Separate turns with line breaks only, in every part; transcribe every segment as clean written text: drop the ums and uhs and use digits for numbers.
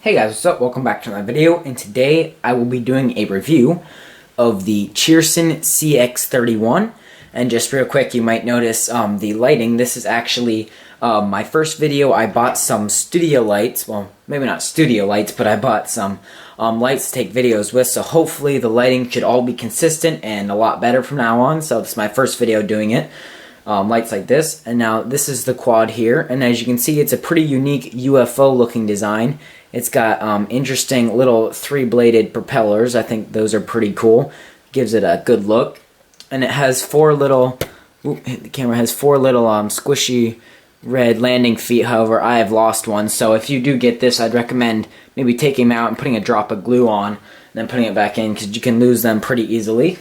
Hey guys, what's up? Welcome back to my video, and today I will be doing a review of the Cheerson CX-31. And just real quick, you might notice the lighting. This is actually my first video. I bought some studio lights. Well, maybe not studio lights, but I bought some lights to take videos with. So hopefully the lighting should all be consistent and a lot better from now on. So it's my first video doing it. Lights like this. And now this is the quad here. And as you can see, it's a pretty unique UFO looking design. It's got interesting little three-bladed propellers. I think those are pretty cool. Gives it a good look. And it has four little, the camera has four little squishy red landing feet. However, I have lost one. So if you do get this, I'd recommend maybe taking them out and putting a drop of glue on, and then putting it back in, because you can lose them pretty easily.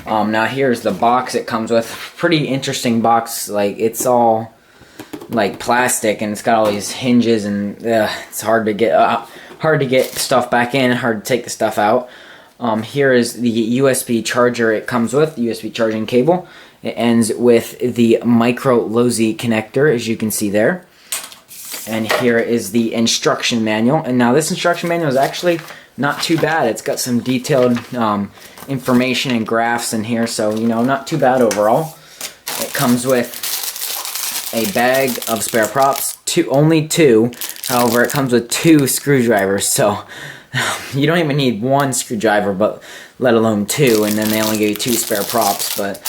Now here's the box it comes with. Pretty interesting box. Like, it's all like plastic, and it's got all these hinges, and it's hard to get stuff back in, hard to take the stuff out. Here is the USB charger it comes with, the USB charging cable. It ends with the micro LOSI connector, as you can see there. And here is the instruction manual. And now this instruction manual is actually not too bad. It's got some detailed information and graphs in here, so you know, not too bad overall. It comes with a bag of spare props, only two. However, it comes with two screwdrivers, so you don't even need one screwdriver, but let alone two, and then they only give you two spare props. But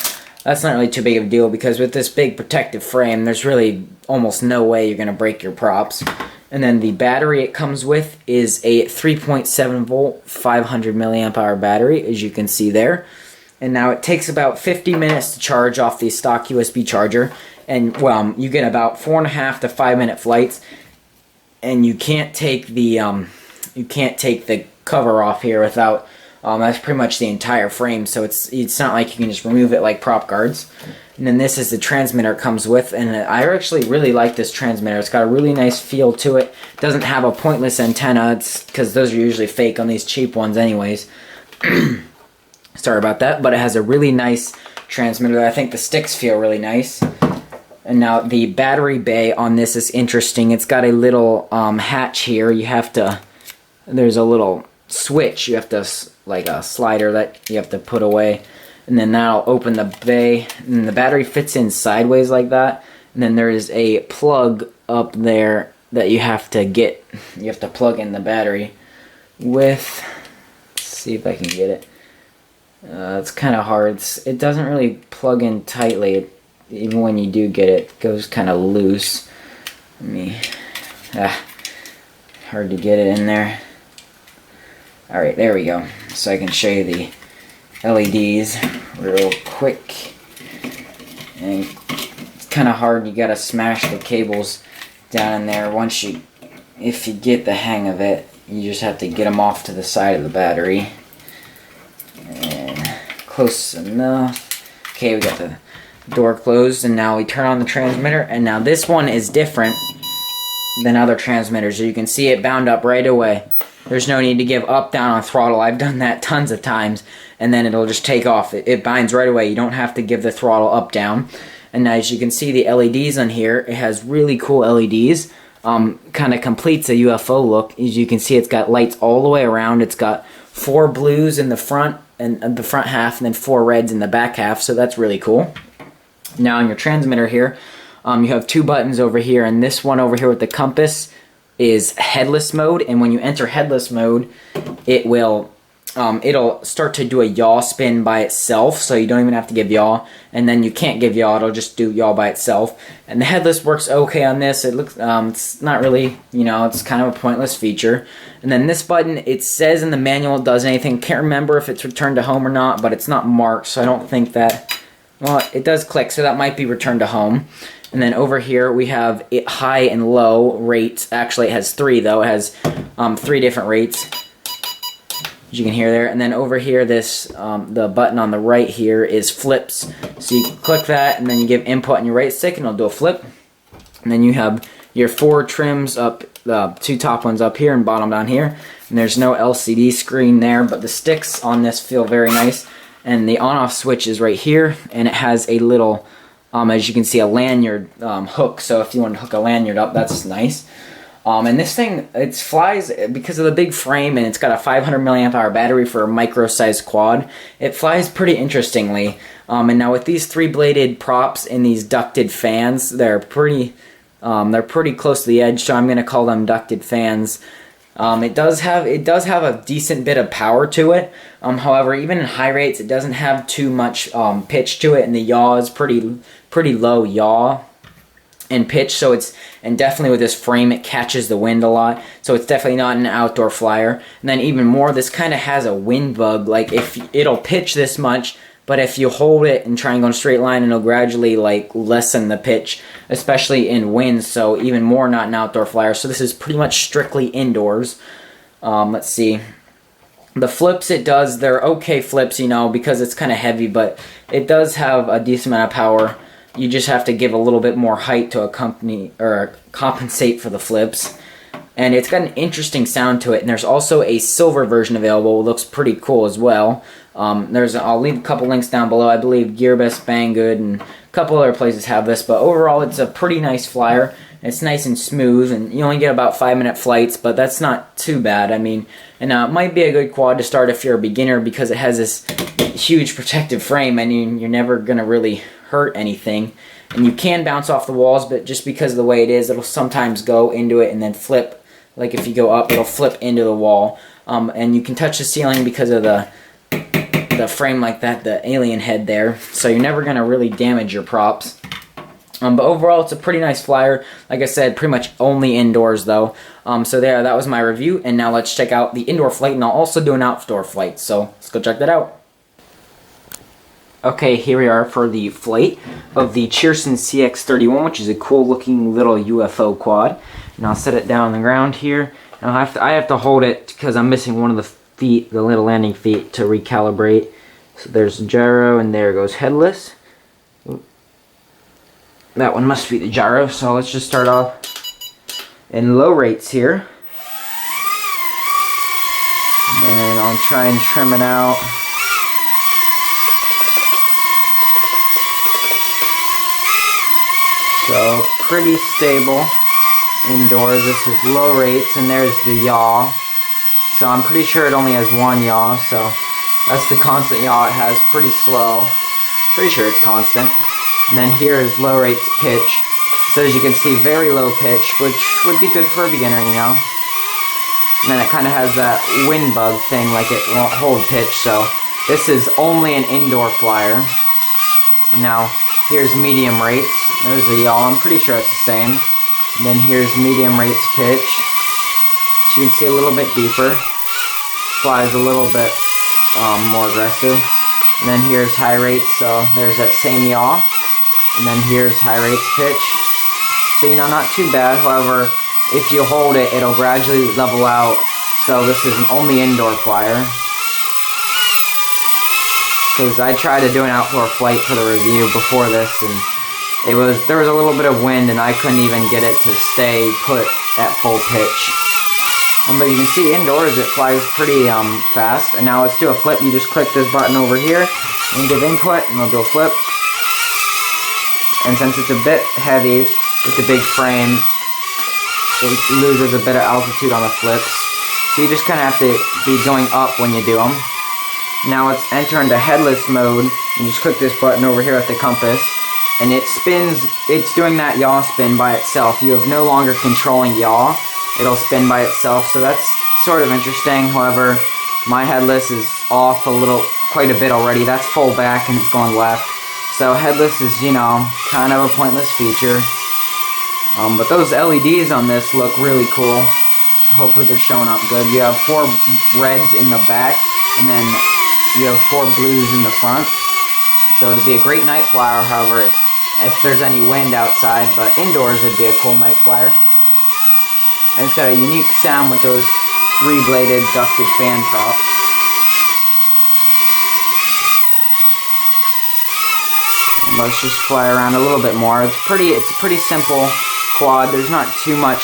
that's not really too big of a deal, because with this big protective frame, there's really almost no way you're going to break your props. And then the battery it comes with is a 3.7 volt 500 milliamp hour battery, as you can see there. And now it takes about 50 minutes to charge off the stock USB charger. And well, you get about 4.5 to 5 minute flights, and you can't take the cover off here without. That's pretty much the entire frame, so it's not like you can just remove it like prop guards. And then this is the transmitter it comes with, and I actually really like this transmitter. It's got a really nice feel to it. It doesn't have a pointless antenna, it's because those are usually fake on these cheap ones anyways. Sorry about that, but it has a really nice transmitter. I think the sticks feel really nice. And now the battery bay on this is interesting. It's got a little hatch here. There's a little switch. You have to, like a slider that you have to put away. And then that'll open the bay. And the battery fits in sideways like that. And then there is a plug up there that you have to get. You have to plug in the battery with. Let's see if I can get it. It's kind of hard. It doesn't really plug in tightly. Even when you do get it, it goes kind of loose. Hard to get it in there. Alright, there we go. So I can show you the LEDs real quick. And it's kind of hard. You gotta smash the cables down in there. If you get the hang of it, you just have to get them off to the side of the battery. And close enough. Okay, we got the door closed, and now we turn on the transmitter. And now this one is different than other transmitters. You can see it bound up right away. There's no need to give up, down on throttle. I've done that tons of times, and then it'll just take off. It binds right away. You don't have to give the throttle up, down. And now as you can see the LEDs on here, it has really cool LEDs. Kind of completes a UFO look. As you can see, it's got lights all the way around. It's got 4 blues in the front, and the front half, and then 4 reds in the back half, so that's really cool. Now on your transmitter here, you have 2 buttons over here, and this one over here with the compass is headless mode. And when you enter headless mode, it'll start to do a yaw spin by itself, so you don't even have to give yaw. And then you can't give yaw; it'll just do yaw by itself. And the headless works okay on this. It looks it's not really, you know, it's kind of a pointless feature. And then this button, it says in the manual it does anything. Can't remember if it's return to home or not, but it's not marked, so I don't think that. Well, it does click, so that might be return to home. And then over here we have it high and low rates. Actually, it has 3 though. It has 3 different rates, as you can hear there. And then over here, this the button on the right here is flips. So you click that, and then you give input on your right stick, and it'll do a flip. And then you have your 4 trims up, the 2 top ones up here and bottom down here. And there's no LCD screen there, but the sticks on this feel very nice. And the on-off switch is right here, and it has a little, as you can see, a lanyard hook. So if you want to hook a lanyard up, that's nice. And this thing, it flies because of the big frame, and it's got a 500 milliamp hour battery for a micro-sized quad. It flies pretty interestingly. And now with these 3-bladed props and these ducted fans, they're pretty close to the edge, so I'm going to call them ducted fans. It does have a decent bit of power to it. However, even in high rates, it doesn't have too much pitch to it, and the yaw is pretty low yaw and pitch. So and definitely with this frame, it catches the wind a lot. So it's definitely not an outdoor flyer. And then even more, this kind of has a wind bug. Like if it'll pitch this much, but if you hold it and try and go in a straight line, it'll gradually like lessen the pitch, especially in wind. So even more not an outdoor flyer. So this is pretty much strictly indoors. Let's see. The flips it does, they're okay flips, you know, because it's kind of heavy, but it does have a decent amount of power. You just have to give a little bit more height to accompany or compensate for the flips. And it's got an interesting sound to it. And there's also a silver version available. It looks pretty cool as well. I'll leave a couple links down below. I believe Gearbest, Banggood, and a couple other places have this. But overall, it's a pretty nice flyer. It's nice and smooth, and you only get about 5-minute flights, but that's not too bad. I mean, and it might be a good quad to start if you're a beginner because it has this huge protective frame. I mean, you're never going to really hurt anything. And you can bounce off the walls, but just because of the way it is, it'll sometimes go into it and then flip. Like if you go up, it'll flip into the wall. And you can touch the ceiling because of the frame like that, the alien head there. So you're never going to really damage your props. But overall, it's a pretty nice flyer. Like I said, pretty much only indoors though. So there, that was my review. And now let's check out the indoor flight, and I'll also do an outdoor flight. So let's go check that out. Okay, here we are for the flight of the Cheerson CX-31, which is a cool looking little UFO quad. And I'll set it down on the ground here. And I have to hold it because I'm missing one of the feet, the little landing feet, to recalibrate. So there's gyro, and there goes headless. That one must be the gyro, so let's just start off in low rates here. And I'll try and trim it out. So pretty stable indoors. This is low rates, and there's the yaw. So I'm pretty sure it only has one yaw, so that's the constant yaw it has, pretty slow. Pretty sure it's constant. And then here is low rates pitch. So as you can see, very low pitch, which would be good for a beginner, you know. And then it kind of has that wind bug thing, like it won't hold pitch, so this is only an indoor flyer. Now, here's medium rates. There's the yaw. I'm pretty sure it's the same. And then here's medium rates pitch. So you can see a little bit deeper. Flies a little bit more aggressive. And then here's high rates. So there's that same yaw. And then here's high rates pitch. So, you know, not too bad. However, if you hold it, it'll gradually level out. So this is an only indoor flyer. Because I tried to do an outdoor flight for the review before this, and there was a little bit of wind, and I couldn't even get it to stay put at full pitch. But you can see indoors it flies pretty fast. And now let's do a flip. You just click this button over here and give input, and we'll do a flip. And since it's a bit heavy with the big frame, it loses a bit of altitude on the flips. So you just kind of have to be going up when you do them. Now let's enter into headless mode. You just click this button over here at the compass, and it spins. It's doing that yaw spin by itself. You have no longer controlling yaw. It'll spin by itself, so that's sort of interesting. However, my headless is off quite a bit already. That's full back and it's going left. So headless is, you know, kind of a pointless feature. But those LEDs on this look really cool. Hopefully they're showing up good. You have 4 reds in the back, and then you have 4 blues in the front. So it'd be a great night flyer, however, if there's any wind outside, but indoors it'd be a cool night flyer. And it's got a unique sound with those 3-bladed ducted fan props. Let's just fly around a little bit more. It's a pretty simple quad. There's not too much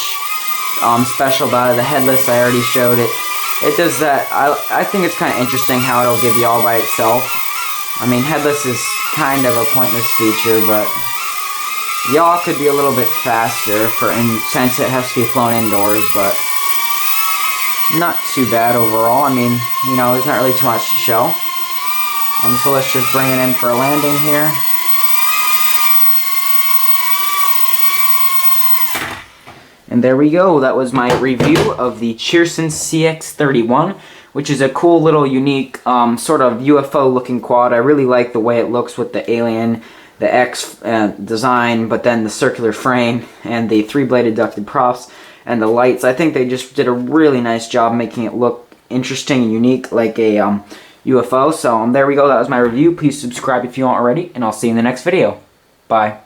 special about it. The headless, I already showed it. It does that. I think it's kind of interesting how it'll give you all by itself. I mean, headless is kind of a pointless feature, but Yaw could be a little bit faster since it has to be flown indoors, but not too bad overall. I mean, you know, there's not really too much to show. So let's just bring it in for a landing here. And there we go. That was my review of the Cheerson CX-31, which is a cool little unique sort of UFO looking quad. I really like the way it looks with the alien, the X design, but then the circular frame and the 3-bladed ducted props and the lights. I think they just did a really nice job making it look interesting and unique like a UFO. So there we go. That was my review. Please subscribe if you aren't already, and I'll see you in the next video. Bye.